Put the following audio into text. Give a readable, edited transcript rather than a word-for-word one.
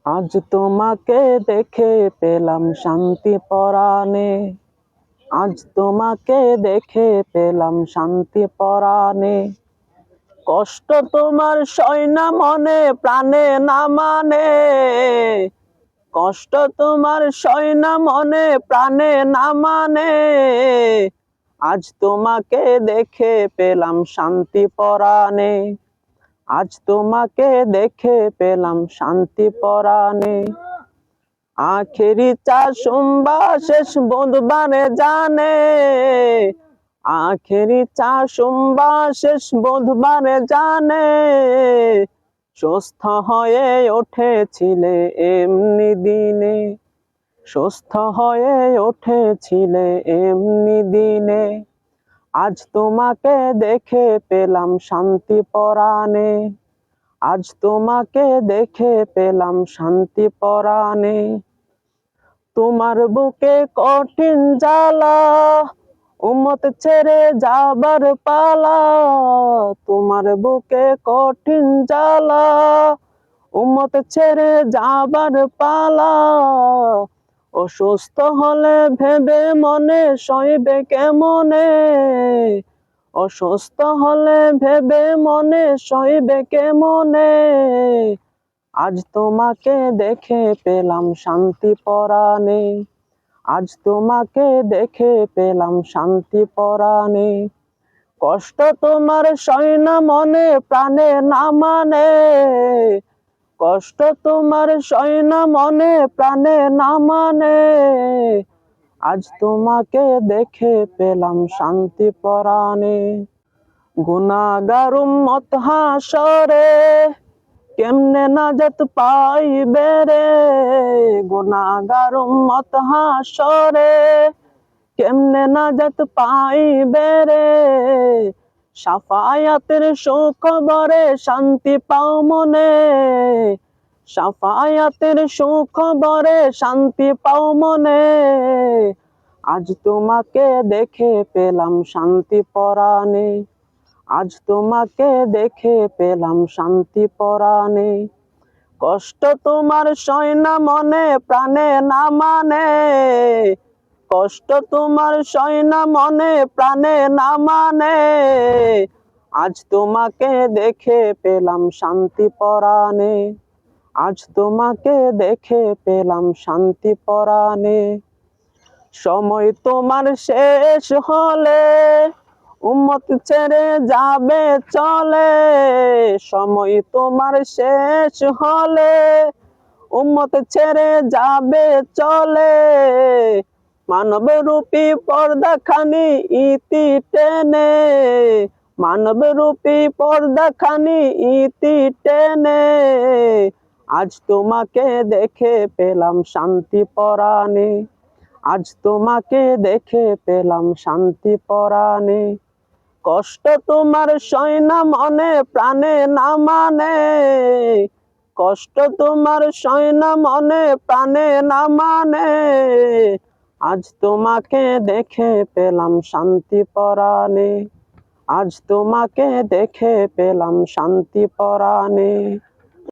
আজ তোমাকে দেখে পেলাম শান্তি পরাণে। আজ তোমাকে দেখে পেলাম শান্তি পরাণে। কষ্ট তোমার সয় না মনে প্রাণে না মানে। কষ্ট তোমার সয় না মনে প্রাণে না মানে। আজ তোমাকে দেখে পেলাম শান্তি পরাণে। আজ তোমাকে দেখে পেলাম শান্তি পরাণে। আখেরি চার সোমবার শেষ বুধবারে জানে। আখেরি চার সোমবার শেষ বুধবারে জানে। সুস্থ হয়ে উঠেছিলে এমনি দিনে। সুস্থ হয়ে উঠেছিলে এমনি দিনে। আজ তোমাকে দেখে পেলাম শান্তি পরাণে। আজ তোমাকে দেখে পেলাম শান্তি পরাণে। তোমার বুকে কঠিন জ্বালা, উম্মত ছেড়ে যাবার পালা। তোমার বুকে কঠিন জ্বালা, উম্মত ছেড়ে যাবার পালা। অসুস্থ হলে ভেবে মনে সইবে কেমনে। অসুস্থ হলে ভেবে মনে সইবে কেমনে। আজ তোমাকে দেখে পেলাম শান্তি পরাণে। আজ তোমাকে দেখে পেলাম শান্তি পরাণে। কষ্ট তোমার সয় না মনে প্রাণে না মানে। কষ্ট তোমার সয় না মনে প্রাণে না মানে। আজ তোমাকে দেখে পেলাম শান্তি পরাণে। গুনাহগার উম্মত হাসরে কেমনে নাজাত পাইবে রে। গুনাহগার উম্মত হাসরে কেমনে নাজাত পাইবে রে। শাফায়াতের সুখবরে শান্তি পাও মনে। শাফায়াতের সুখবরে শান্তি পাও মনে। আজ তোমাকে দেখে পেলাম শান্তি পরাণে। আজ তোমাকে দেখে পেলাম শান্তি পরাণে। কষ্ট তোমার সয় না মনে প্রাণে না মানে। কষ্ট তোমার সয় না মনে প্রাণে না মানে। আজ তোমাকে দেখে পেলাম শান্তি পরাণে। আজ তোমাকে দেখে পেলাম শান্তি পরাণে। সময় তোমার শেষ হলে উম্মত ছেড়ে যাবে চলে। সময় তোমার শেষ হলে উম্মত ছেড়ে যাবে চলে। মানব রূপী পর্দা খানি ইতি টেনে। মানব রূপী পর্দা খানি ইতি টেনে। আজ তোমাকে দেখে পেলাম শান্তি পরাণে। আজ তোমাকে দেখে পেলাম শান্তি পরাণে। কষ্ট তোমার সয় না মনে প্রাণে না মানে। কষ্ট তোমার সয় না মনে প্রাণে না মানে। আজ তোমাকে দেখে পেলাম শান্তি পরাণে। আজ তোমাকে দেখে পেলাম শান্তি পরাণে।